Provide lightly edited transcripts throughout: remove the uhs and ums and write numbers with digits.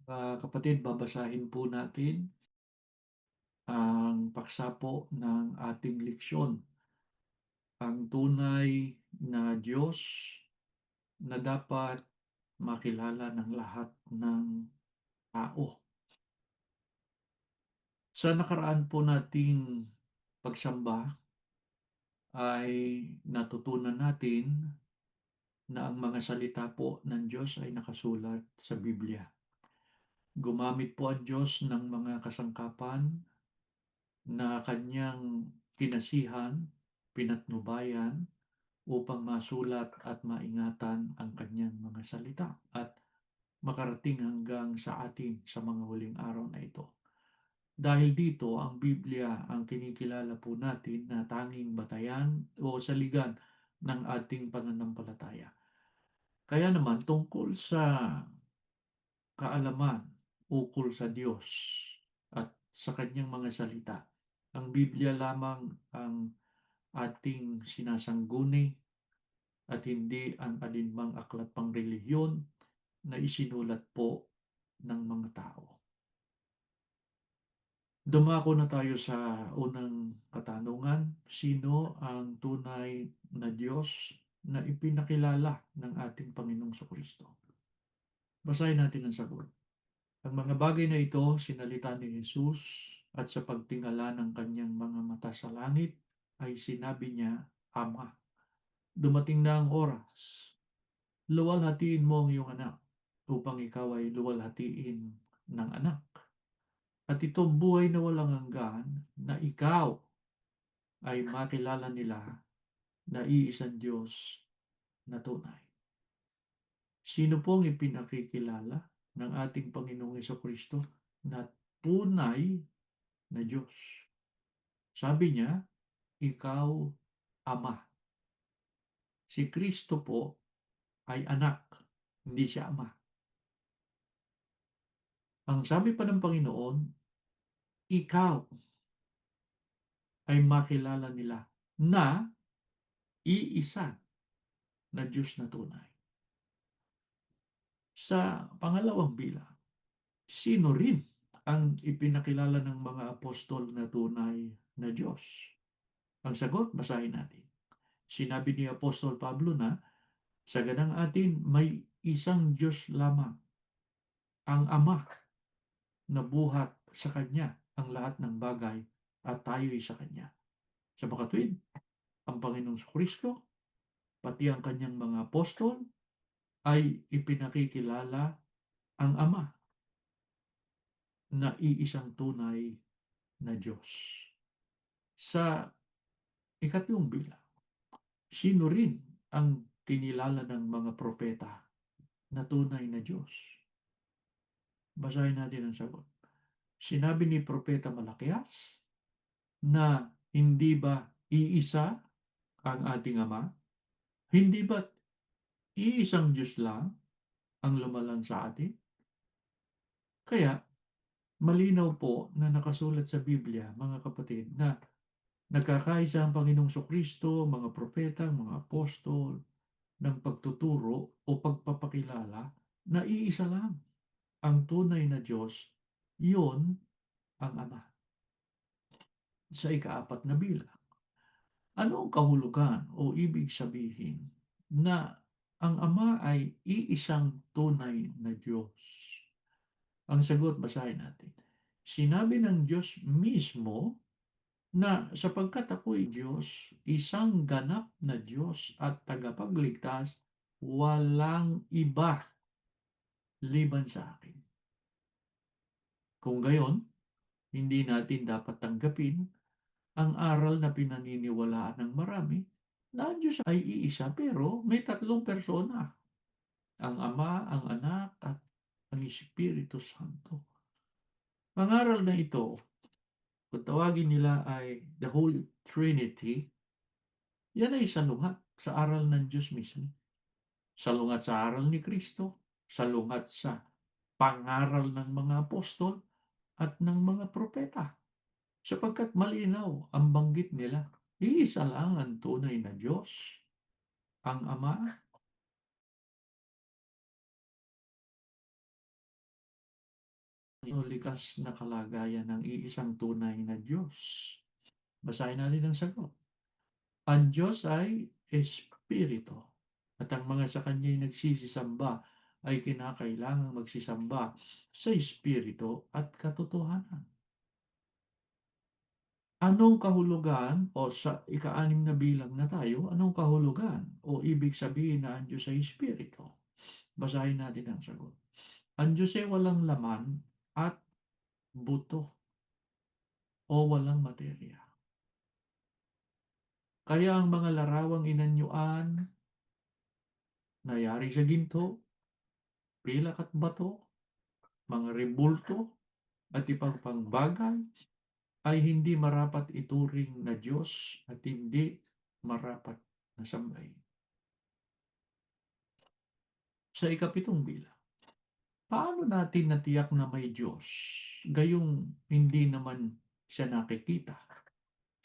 Kapatid, babasahin po natin ang paksa po ng ating leksyon, ang tunay na Diyos na dapat makilala ng lahat ng tao. Sa nakaraan po nating pagsamba ay natutunan natin na ang mga salita po ng Diyos ay nakasulat sa Biblia. Gumamit po ang Diyos ng mga kasangkapan na kanyang kinasihan, pinatnubayan upang masulat at maingatan ang kanyang mga salita at makarating hanggang sa atin sa mga huling araw na ito. Dahil dito, ang Biblia ang kinikilala po natin na tanging batayan o saligan ng ating pananampalataya. Kaya naman, tungkol sa kaalaman ukol sa Diyos at sa kanyang mga salita, ang Biblia lamang ang ating sinasangguni at hindi ang alinmang aklat pang relihiyon na isinulat po ng mga tao. Dumako na tayo sa unang katanungan. Sino ang tunay na Diyos na ipinakilala ng ating Panginoong Kristo? Basahin natin ang sagot. Ang mga bagay na ito sinalita ni Jesus at sa pagtingala ng kanyang mga mata sa langit ay sinabi niya, Ama, dumating na ang oras. Luwalhatiin mo ang iyong anak upang ikaw ay luwalhatiin ng anak. At itong buhay na walang hanggan na ikaw ay makilala nila na iisang Diyos na tunay. Sino pong ipinakikilala ng ating Panginoong Kristo na tunay na Diyos? Sabi niya, ikaw, Ama. Si Kristo po ay anak, hindi siya ama. Ang sabi pa ng Panginoon, ikaw ay makilala nila na iisa na Diyos na tunay. Sa pangalawang bilang, sino rin ang ipinakilala ng mga apostol na tunay na Diyos? Ang sagot, basahin natin. Sinabi ni Apostol Pablo na sa ganang atin may isang Diyos lamang, ang Ama, na buhat sa Kanya ang lahat ng bagay at tayo'y sa Kanya. Sa makatwid, ang Panginoong Kristo, pati ang Kanyang mga apostol, ay ipinakikilala ang Ama na iisang tunay na Diyos. Sa ikatlong bilang, sino rin ang kinilala ng mga propeta na tunay na Diyos? Basahin natin ang sagot. Sinabi ni Propeta Malakias na hindi ba iisa ang ating Ama? Hindi ba iisang Diyos lang ang lumalang sa atin? Kaya malinaw po na nakasulat sa Biblia, mga kapatid, na nagkakaisa ang Panginoong Kristo, mga propeta, mga apostol, ng pagtuturo o pagpapakilala na iisa lang ang tunay na Diyos, yun ang Ama. Sa ikaapat na bilang, ano ang kahulugan o ibig sabihin na ang Ama ay iisang tunay na Diyos? Ang sagot, basahin natin. Sinabi ng Diyos mismo na sapagkat ako'y Diyos, isang ganap na Diyos at tagapagligtas, walang iba liban sa akin. Kung gayon, hindi natin dapat tanggapin ang aral na pinaniniwalaan ng marami na ang Diyos ay iisa pero may tatlong persona, ang Ama, ang Anak, at ang Espiritu Santo. Ang aral na ito, kung tawagin nila ay the Holy Trinity, yan ay salungat sa aral ng Diyos mismo. Salungat sa aral ni Kristo, salungat sa pangaral ng mga apostol at ng mga propeta. Sapagkat malinaw ang banggit nila, iisa lang ang tunay na Diyos, ang Ama, o likas na kalagayan ng iisang tunay na Diyos? Basahin natin ang sagot. Ang Diyos ay Espiritu at ang mga sa Kanya'y nagsisisamba ay kinakailangang magsisamba sa Espiritu at katotohanan. Anong kahulugan o sa ika-anim na bilang na tayo, anong kahulugan o ibig sabihin na ang Diyos ay Espiritu? Basahin natin ang sagot. Ang Diyos ay walang laman at buto o walang materya. Kaya ang mga larawang inanyuan na yari sa ginto, pilak at bato, mga rebulto at ibang pang bagay ay hindi marapat ituring na Diyos at hindi marapat na sambahin. Sa ikapitong bilang, paano natin natiyak na may Diyos? Gayong hindi naman siya nakikita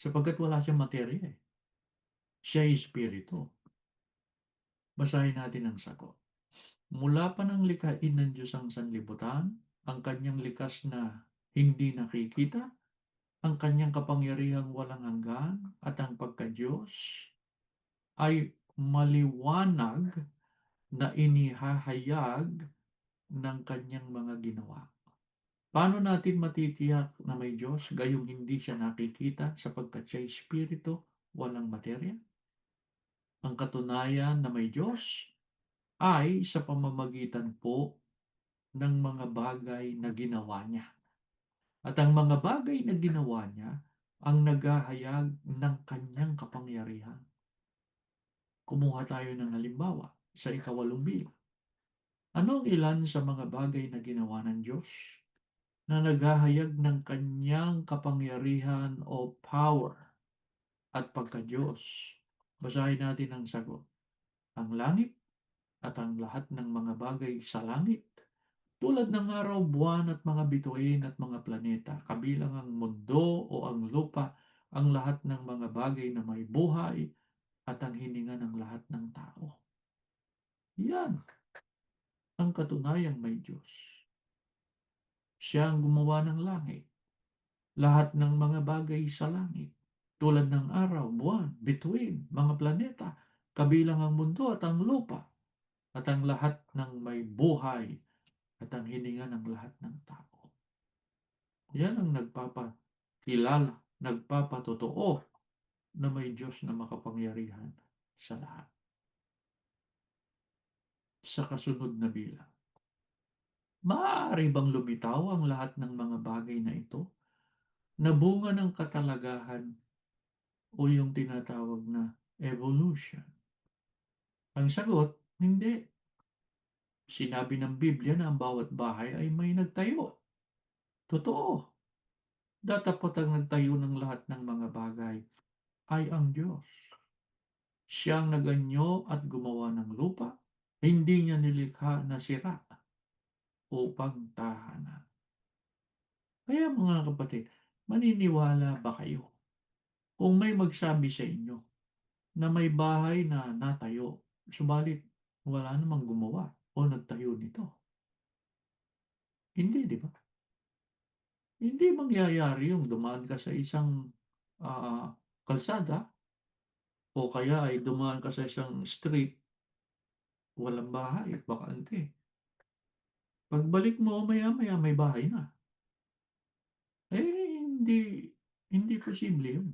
sapagkat wala siyang materya eh. Siya ay espiritu. Basahin natin ang sagot. Mula pa ng likhain ng Diyos ang sanlibutan, ang kanyang likas na hindi nakikita, ang kanyang kapangyarihang walang hanggan at ang pagka-Diyos ay maliwanag na inihahayag ng kanyang mga ginawa. Paano natin matitiyak na may Diyos gayong hindi siya nakikita sapagkat siya espiritu, walang materya? Ang katunayan na may Diyos ay sa pamamagitan po ng mga bagay na ginawa niya. At ang mga bagay na ginawa niya ang naghahayag ng kanyang kapangyarihan. Kumuha tayo ng halimbawa sa ikawalong bilang. Ano ang ilan sa mga bagay na ginawa ng Diyos na naghahayag ng kanyang kapangyarihan o power at pagka-Diyos? Basahin natin ang sagot. Ang langit at ang lahat ng mga bagay sa langit, tulad ng araw, buwan at mga bituin at mga planeta, kabilang ang mundo o ang lupa, ang lahat ng mga bagay na may buhay at ang hininga ng lahat ng tao. Yan ang katunayang may Diyos. Siya ang gumawa ng langit, lahat ng mga bagay sa langit, tulad ng araw, buwan, bituin, mga planeta, kabilang ang mundo at ang lupa, at ang lahat ng may buhay at ang hininga ng lahat ng tao. Yan ang nagpapakilala, nagpapatotoo na may Diyos na makapangyarihan sa lahat. Sa kasunod na bilang, maaari bang lumitaw ang lahat ng mga bagay na ito na bunga ng katalagahan o yung tinatawag na evolution? Ang sagot, hindi. Sinabi ng Biblia na ang bawat bahay ay may nagtayo. Totoo. Datapot ang nagtayo ng lahat ng mga bagay ay ang Diyos. Siyang naganyo at gumawa ng lupa. Hindi niya nilikha na sira upang tahanan. Kaya mga kapatid, maniniwala ba kayo kung may magsabi sa inyo na may bahay na natayo, subalit wala namang gumawa o nagtayo nito? Hindi, di ba? Hindi mangyayari yung dumaan ka sa isang ah, kalsada o kaya ay dumaan ka sa isang street, walang bahay, bakante. Pagbalik mo, maya-maya may bahay na. Hindi posible yun.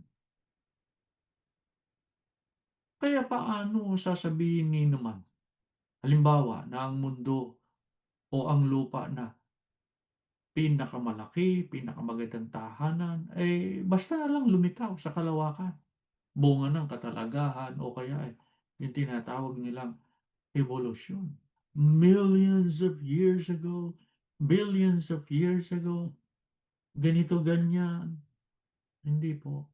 Kaya paano sasabihin ni naman, halimbawa, na ang mundo o ang lupa na pinakamalaki, pinakamagandang tahanan, basta na lang lumitaw sa kalawakan. Bunga ng katalagahan o kaya yung tinatawag nilang evolution. Millions of years ago, billions of years ago, ganito ganyan. Hindi po.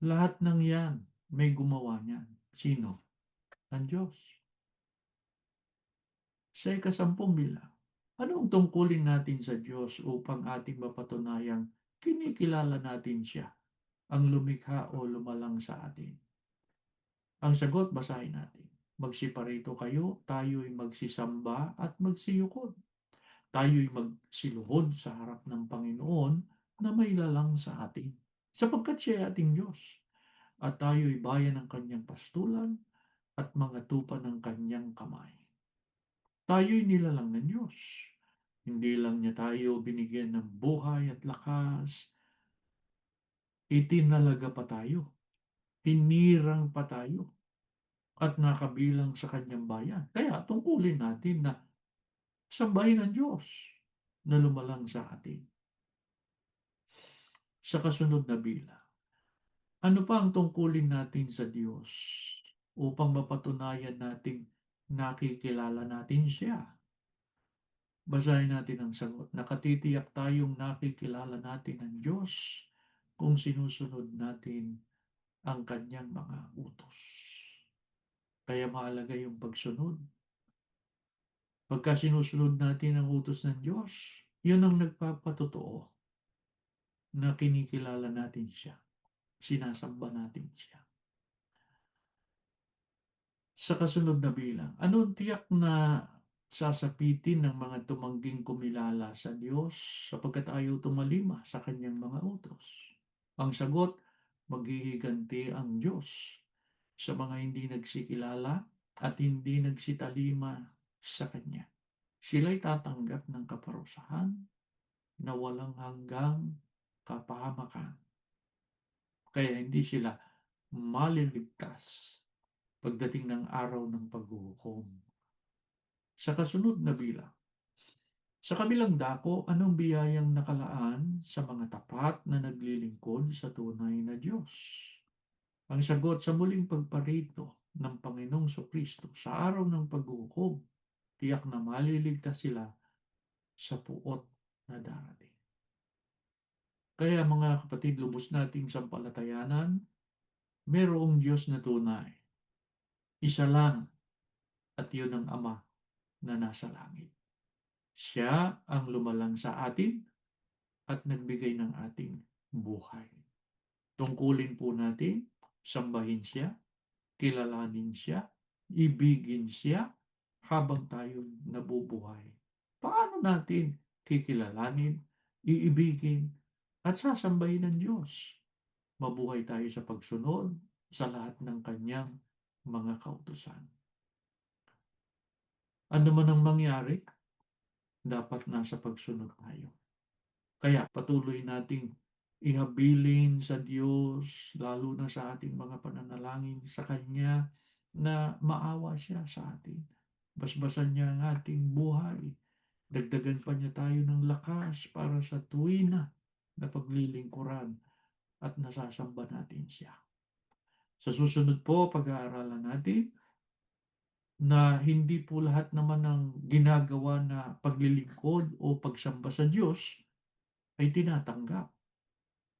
Lahat ng yan may gumawa niyan. Sino? Ang Diyos. Sa ikasampung bilang, ano ang tungkulin natin sa Diyos upang ating mapatunayang kinikilala natin siya, ang lumikha o lumalang sa atin? Ang sagot, basahin natin. Magsiparito kayo, tayo'y magsisamba at magsiyukod. tayo'y magsiluhod sa harap ng Panginoon na mailalang sa atin, sapagkat siya ay ating Diyos at tayo'y bayan ng kanyang pastulan at mga tupa ng kanyang kamay. Tayo'y nilalang ng Diyos. Hindi lang niya tayo binigyan ng buhay at lakas, itinalaga pa tayo, hinirang pa tayo, at nakabilang sa kanyang bayan. Kaya tungkulin natin na sambahin ang Diyos na lumalang sa atin. Sa kasunod na bilang, ano pa ang tungkulin natin sa Diyos upang mapatunayan nating nakikilala natin siya? Basahin natin ang sagot. Nakatitiyak tayong nakikilala natin ang Diyos kung sinusunod natin ang kanyang mga utos. Kaya mahalaga yung pagsunod. Pagka sinusunod natin ang utos ng Diyos, yun ang nagpapatotoo na kinikilala natin siya, sinasamba natin siya. Sa kasunod na bilang, ano ang tiyak na sasapitin ng mga tumangging kumilala sa Diyos sapagkat ayaw tumalima sa kanyang mga utos? Ang sagot, maghihiganti ang Diyos sa mga hindi nagsikilala at hindi nagsitalima sa Kanya. Sila'y tatanggap ng kaparusahan na walang hanggang kapahamakan. Kaya hindi sila maliligtas pagdating ng araw ng paghuhukom. Sa kasunod na bilang, sa kabilang dako, anong biyayang nakalaan sa mga tapat na naglilingkod sa tunay na Diyos? Ang sagot, sa muling pagparito ng Panginoong Kristo sa araw ng paghuhukom, tiyak na maliligtas sila sa puot na darating. Kaya mga kapatid, lubos nating sampalatayanan, mayroong Diyos na tunay. Isa lang at yun ang Ama na nasa langit. Siya ang lumalang sa atin at nagbigay ng ating buhay. Tungkulin po natin, sambahin siya, kilalanin siya, ibigin siya habang tayo nabubuhay. Paano natin kikilalanin, iibigin, at sasambahin ng Diyos? Mabuhay tayo sa pagsunod sa lahat ng kanyang mga kautusan. Ano man ang mangyari, dapat nasa pagsunod tayo. Kaya patuloy nating ihabilin sa Diyos, lalo na sa ating mga pananalangin sa Kanya, na maawa siya sa atin. Basbasan niya ang ating buhay. Dagdagan pa niya tayo ng lakas para sa tuwina na paglilingkuran at nasasamba natin siya. Sa susunod po, pag-aaralan natin na hindi po lahat naman ng ginagawa na paglilingkod o pagsamba sa Diyos ay tinatanggap.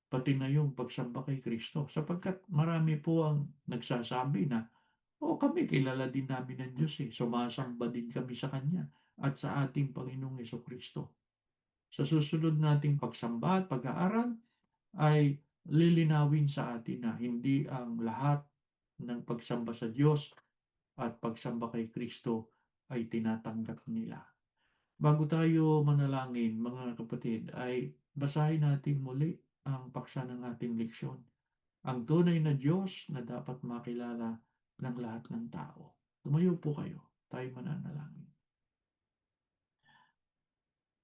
Pati na yung pagsamba kay Kristo. Sapagkat marami po ang nagsasabi na, o kami kilala din namin ng Diyos eh. Sumasamba din kami sa Kanya at sa ating Panginoong Kristo. Sa susunod nating pagsamba at pag-aaral ay lilinawin sa atin na hindi ang lahat ng pagsamba sa Diyos at pagsamba kay Kristo ay tinatanggap nila. Bago tayo manalangin, mga kapatid, ay basahin natin muli ang paksa ng ating leksyon. Ang tunay na Diyos na dapat makilala ng lahat ng tao. Tumayo po kayo, tayo mananalangin.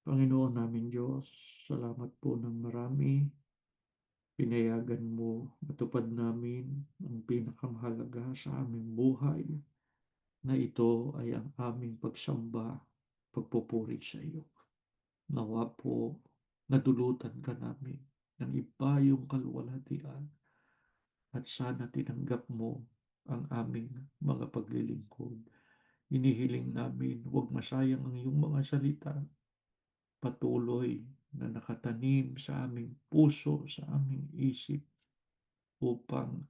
Panginoon namin Diyos, salamat po ng marami. Pinayagan mo matupad namin ang pinakamahalaga sa aming buhay, na ito ay ang aming pagsamba, pagpupuri sa iyo. Nawa po, nadulutan ka namin ng ibayong kaluwalhatian at sana tinanggap mo ang aming mga paglilingkod. Inihiling namin huwag masayang ang iyong mga salita, patuloy na nakatanim sa aming puso, sa aming isip, upang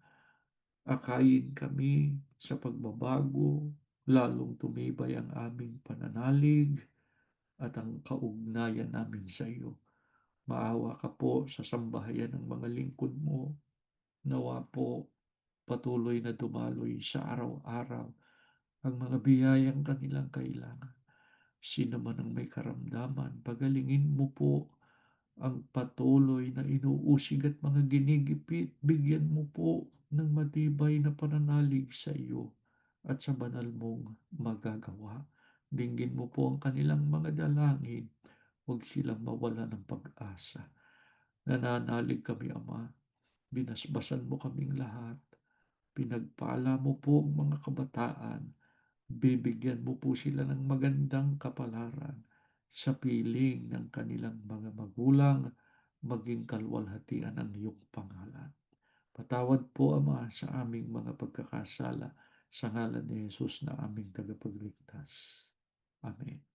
akayin kami sa pagbabago, lalong tumibay ang aming pananalig at ang kaugnayan namin sa iyo. Maawa ka po sa sambahayan ng mga lingkod mo. Nawa po patuloy na dumaloy sa araw-araw ang mga biyayang kanilang kailangan. Sino man ang may karamdaman, pagalingin mo po ang patuloy na inuusig at mga ginigipit. Bigyan mo po ng matibay na pananalig sa iyo at sa banal mong magagawa. Dinggin mo po ang kanilang mga dalangin. Huwag silang mawala ng pag-asa. Nananalig kami, Ama. Binasbasan mo kaming lahat. Pinagpala mo po ang mga kabataan. Bibigyan mo po sila ng magandang kapalaran sa piling ng kanilang mga magulang, maging kalwalhatian ang iyong pangalan. Patawad po, Ama, sa aming mga pagkakasala sa ngalan ni Jesus na aming tagapagligtas. Amen.